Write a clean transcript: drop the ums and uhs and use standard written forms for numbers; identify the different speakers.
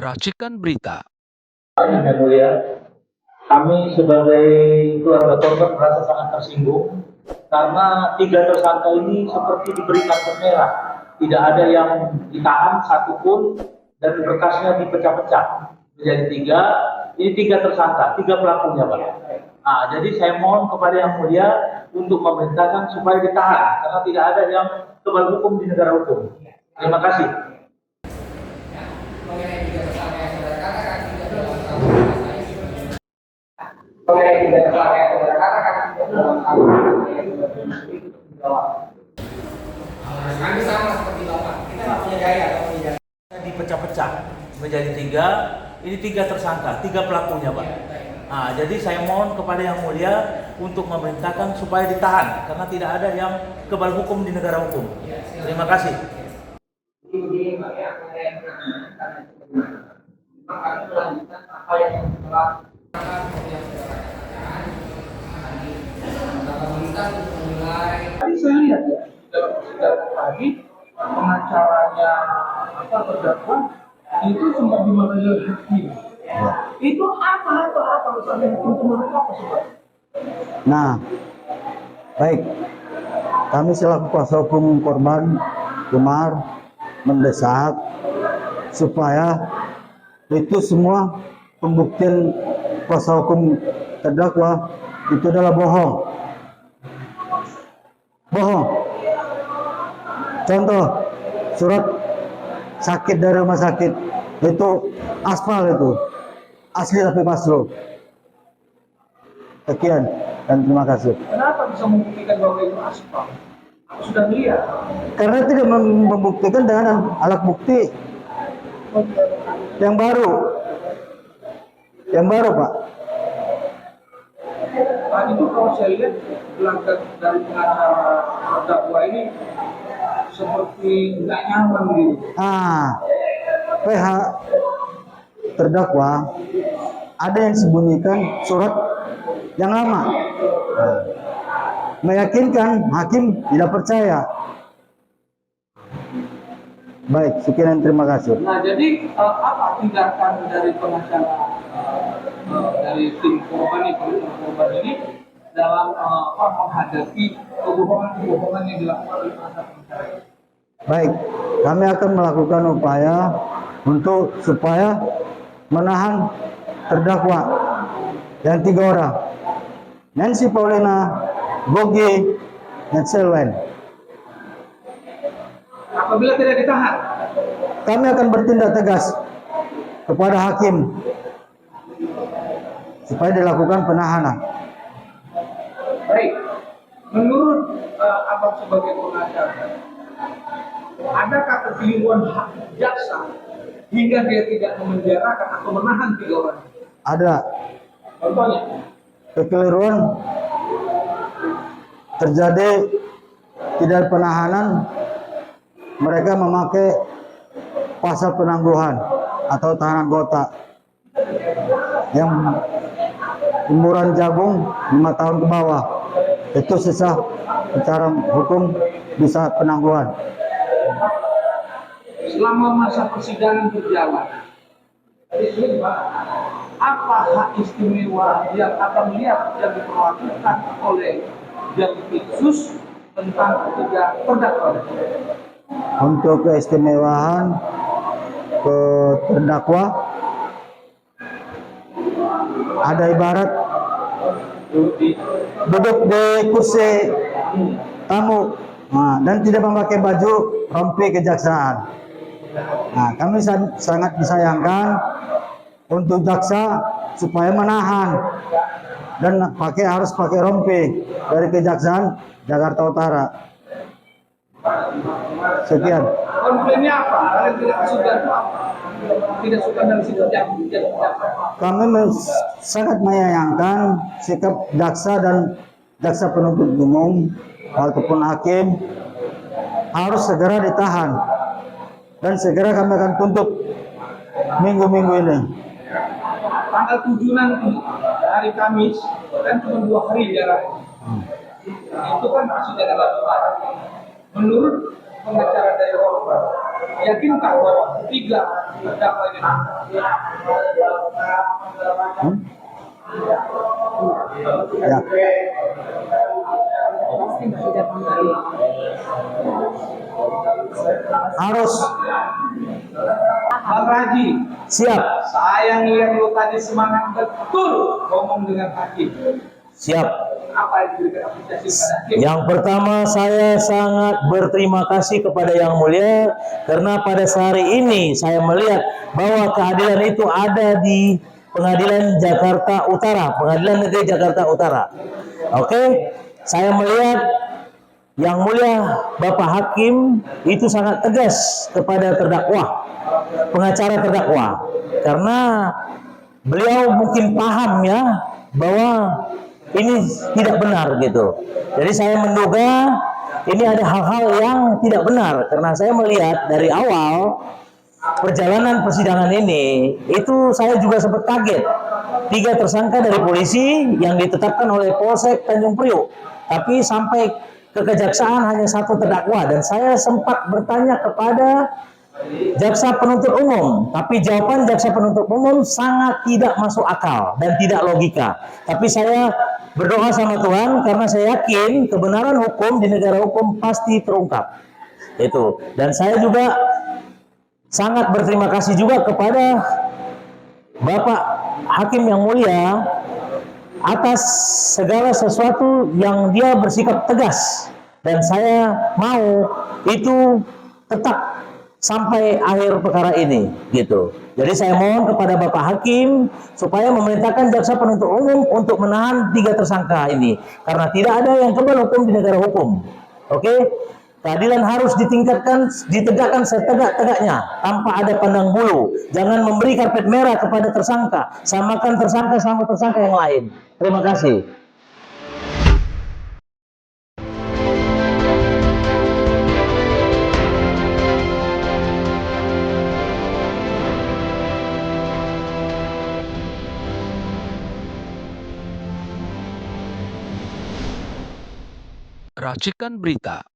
Speaker 1: Racikan Berita.
Speaker 2: Yang mulia, kami sebagai keluarga korban merasa sangat tersinggung karena tiga tersangka ini seperti diberi kartu merah. Tidak ada yang ditahan satupun dan berkasnya dipecah-pecah menjadi tiga. Ini tiga tersangka, tiga pelakunya, Pak. Nah, jadi saya mohon kepada Yang Mulia untuk memerintahkan supaya ditahan karena tidak ada yang kebal hukum di negara hukum. Terima kasih.
Speaker 3: Kami sama seperti Bapak, kita nggak punya gaya.
Speaker 2: Dipecah-pecah menjadi tiga. Ini tiga tersangka, tiga pelakunya, Pak. Nah, jadi saya mohon kepada Yang Mulia untuk memerintahkan supaya ditahan karena tidak ada yang kebal hukum di negara hukum. Terima kasih.
Speaker 4: Tadi saya lihat ya, tadi pengacaranya terdakwa itu sempat dimanggil hakim. Itu apa misalnya untuk mereka apa sih?
Speaker 5: Nah, baik. Kami selaku kuasa hukum korban Umar mendesak supaya itu semua pembuktian kuasa hukum terdakwa itu adalah bohong. Bohong. Contoh surat sakit dari rumah sakit itu aspal itu asli tapi palsu. Sekian dan terima kasih.
Speaker 4: Kenapa bisa membuktikan bahwa itu aspal? Aku sudah lihat.
Speaker 5: Karena tidak membuktikan dengan alat bukti yang baru, Pak.
Speaker 4: Nah, itu kalau saya lihat langkah dari pengacara terdakwa ini seperti nggak nyaman gitu.
Speaker 5: PH terdakwa ada yang sembunyikan surat yang lama. Meyakinkan hakim tidak percaya. Baik, sekian dan terima kasih.
Speaker 4: Nah, jadi apa tindakan dari pengacara dari tim korban ini dalam menghadapi kebohongan yang dilakukan oleh pengacara?
Speaker 5: Baik, kami akan melakukan upaya untuk supaya menahan terdakwa yang 3 orang, Nancy Paulina, Gogi, dan Selwen.
Speaker 4: Apabila tidak ditahan,
Speaker 5: Kami akan bertindak tegas kepada hakim supaya dilakukan penahanan.
Speaker 4: baik. Menurut abang sebagai pengacara, adakah kekeliruan hak jaksa hingga dia tidak memenjarakan atau menahan 3 orang?
Speaker 5: Ada
Speaker 4: Contohnya,
Speaker 5: kekeliruan terjadi tidak penahanan, mereka memakai pasal penangguhan atau tahanan kota yang umuran jagung 5 tahun ke bawah, itu sisa secara hukum bisa penangguhan.
Speaker 4: selama masa persidangan berjalan, apa hak istimewa yang akan melihat yang diperlakukan oleh Jampitsus tentang ketiga terdakwa?
Speaker 5: Untuk keistimewaan ke terdakwa ada ibarat duduk di kursi tamu, dan tidak memakai baju rompi kejaksaan. Nah, kami sangat disayangkan untuk jaksa supaya menahan dan harus pakai rompi dari Kejaksaan Jakarta Utara. Sekian.
Speaker 4: Konfliknya apa? Kalian tidak suka apa? Tidak suka dari sikap jaksa.
Speaker 5: Kami sangat menyayangkan sikap jaksa dan jaksa penuntut umum ataupun hakim harus segera ditahan dan segera kami akan tuntut minggu-minggu ini.
Speaker 4: Tanggal 7 nanti, hari Kamis, kan cuma 2 hari jarak. Itu kan masih ada laporan. Menurut pengacara dari korban, yakinkah bahwa tiga terdakwa ini
Speaker 5: Ya. Harus
Speaker 4: Bang Raji,
Speaker 5: siap,
Speaker 4: saya ngeliat lu tadi semangat betul ngomong dengan hakim.
Speaker 5: siap.
Speaker 4: Apa yang diberikan apresiasi pada hakim?
Speaker 5: Yang pertama, saya sangat berterima kasih kepada Yang Mulia karena pada sehari ini saya melihat bahwa keadilan itu ada di Pengadilan Jakarta Utara, Pengadilan Negeri Jakarta Utara. Oke, saya melihat Yang Mulia Bapak Hakim itu sangat tegas kepada terdakwa, pengacara terdakwa, karena beliau mungkin paham ya bahwa ini tidak benar gitu. Jadi saya menduga ini ada hal-hal yang tidak benar karena saya melihat dari awal perjalanan persidangan ini itu saya juga sempat kaget. 3 tersangka dari polisi yang ditetapkan oleh Polsek Tanjung Priok, tapi sampai ke kejaksaan hanya 1 terdakwa, dan saya sempat bertanya kepada jaksa penuntut umum, tapi jawaban jaksa penuntut umum sangat tidak masuk akal dan tidak logika. Tapi saya berdoa sama Tuhan karena saya yakin kebenaran hukum di negara hukum pasti terungkap. Itu. Dan saya juga sangat berterima kasih juga kepada Bapak Hakim yang mulia atas segala sesuatu yang dia bersikap tegas, dan saya mau itu tetap sampai akhir perkara ini gitu. Jadi saya mohon kepada Bapak Hakim supaya memerintahkan jaksa penuntut umum untuk menahan 3 tersangka ini karena tidak ada yang kebal hukum di negara hukum. Oke? Keadilan harus ditegakkan setegak-tegaknya tanpa ada pandang bulu. Jangan memberi karpet merah kepada tersangka. Samakan tersangka sama tersangka yang lain. Terima kasih.
Speaker 1: Racikan Berita